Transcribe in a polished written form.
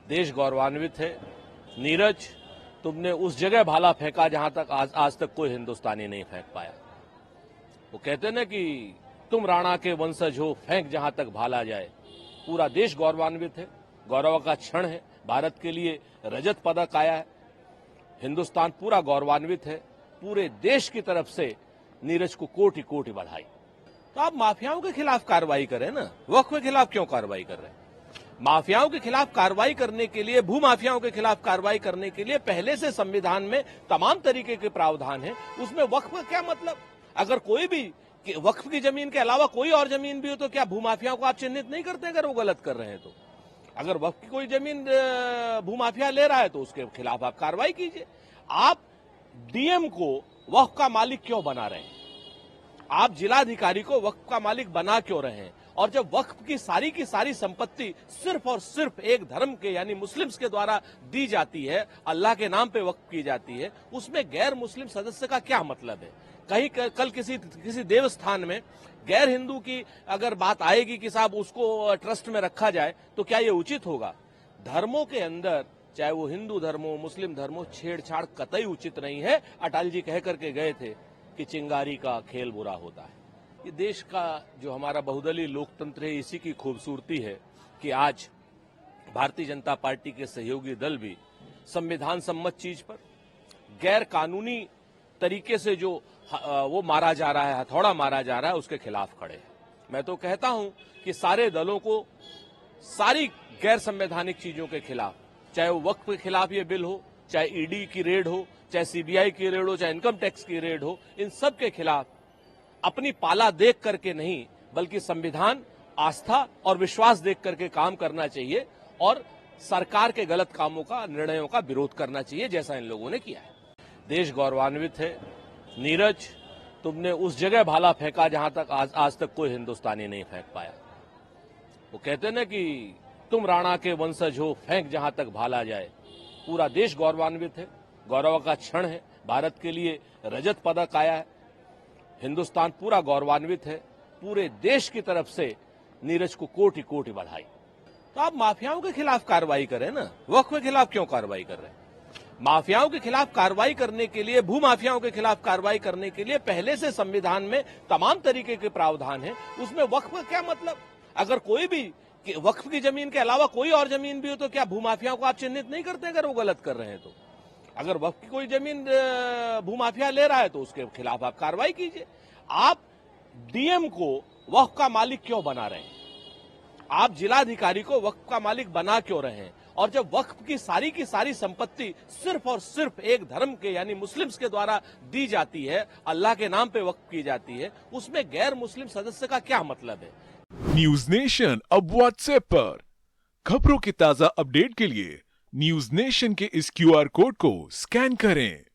देश गौरवान्वित है। नीरज, तुमने उस जगह भाला फेंका जहां तक आज तक कोई हिंदुस्तानी नहीं फेंक पाया। वो कहते ना कि तुम राणा के वंशज हो, फेंक जहां तक भाला जाए। पूरा देश गौरवान्वित है, गौरव का क्षण है। भारत के लिए रजत पदक आया है। हिंदुस्तान पूरा गौरवान्वित है। पूरे देश की तरफ से नीरज को कोटि कोटि बधाई। तो आप माफियाओं के खिलाफ कार्रवाई करें ना, वक्फ के खिलाफ क्यों कार्रवाई कर रहे हैं? माफियाओं के खिलाफ कार्रवाई करने के लिए, भूमाफियाओं के खिलाफ कार्रवाई करने के लिए पहले से संविधान में तमाम तरीके के प्रावधान हैं। उसमें वक्फ का क्या मतलब? अगर कोई भी वक्फ की जमीन के अलावा कोई और जमीन भी हो तो क्या भूमाफियाओं को आप चिन्हित नहीं करते अगर वो गलत कर रहे हैं तो? अगर वक्फ की कोई जमीन भूमाफिया ले रहा है तो उसके खिलाफ आप कार्रवाई कीजिए। आप डीएम को वक्फ का मालिक क्यों बना रहे हैं? आप जिलाधिकारी को वक्फ का मालिक बना क्यों रहे हैं? और जब वक्फ की सारी संपत्ति सिर्फ और सिर्फ एक धर्म के यानी मुस्लिम्स के द्वारा दी जाती है, अल्लाह के नाम पे वक्फ की जाती है, उसमें गैर मुस्लिम सदस्य का क्या मतलब है? कहीं कल किसी देवस्थान में गैर हिंदू की अगर बात आएगी कि साहब उसको ट्रस्ट में रखा जाए तो क्या ये उचित होगा? धर्मों के अंदर, चाहे वो हिंदू धर्म हो, मुस्लिम धर्म हो, छेड़छाड़ कतई उचित नहीं है। अटल जी कह करके गए थे कि चिंगारी का खेल बुरा होता है। ये देश का जो हमारा बहुदलीय लोकतंत्र है, इसी की खूबसूरती है कि आज भारतीय जनता पार्टी के सहयोगी दल भी संविधान सम्मत चीज पर गैर कानूनी तरीके से जो वो मारा जा रहा है, हथौड़ा मारा जा रहा है, उसके खिलाफ खड़े हैं। मैं तो कहता हूं कि सारे दलों को सारी गैर संवैधानिक चीजों के खिलाफ, चाहे वो वक्फ के खिलाफ ये बिल हो, चाहे ईडी की रेड हो, चाहे सीबीआई की रेड हो, चाहे इनकम टैक्स की रेड हो, इन सब के खिलाफ अपनी पाला देख करके नहीं बल्कि संविधान, आस्था और विश्वास देख करके काम करना चाहिए और सरकार के गलत कामों का, निर्णयों का विरोध करना चाहिए, जैसा इन लोगों ने किया है। देश गौरवान्वित है। नीरज, तुमने उस जगह भाला फेंका जहां तक आज तक कोई हिंदुस्तानी नहीं फेंक पाया। वो कहते ना कि तुम राणा के वंशज हो, फेंक जहां तक भाला जाए। पूरा देश गौरवान्वित है, गौरव का क्षण है। भारत के लिए रजत पदक आया है। हिंदुस्तान पूरा गौरवान्वित है। पूरे देश की तरफ से नीरज को कोटि कोटि बधाई। तो आप माफियाओं के खिलाफ कार्रवाई करें ना, वक्फ के खिलाफ क्यों कार्रवाई कर रहे हैं? माफियाओं के खिलाफ कार्रवाई करने के लिए, भूमाफियाओं के खिलाफ कार्रवाई करने के लिए पहले से संविधान में तमाम तरीके के प्रावधान हैं। उसमें वक्फ का क्या मतलब? अगर कोई भी वक्फ की जमीन के अलावा कोई और जमीन भी हो तो क्या भूमाफियाओं को आप चिन्हित नहीं करते अगर वो गलत कर रहे हैं तो? अगर वक्फ की कोई जमीन भूमाफिया ले रहा है तो उसके खिलाफ आप कार्रवाई कीजिए। आप डीएम को वक्फ का मालिक क्यों बना रहे हैं? आप जिलाधिकारी को वक्फ का मालिक बना क्यों रहे हैं? और जब वक्फ की सारी संपत्ति सिर्फ और सिर्फ एक धर्म के यानी मुस्लिम्स के द्वारा दी जाती है, अल्लाह के नाम पे वक्फ की जाती है, उसमें गैर मुस्लिम सदस्य का क्या मतलब है? न्यूज नेशन अब व्हाट्सएप पर खबरों की ताजा अपडेट के लिए न्यूज नेशन के इस क्यूआर कोड को स्कैन करें।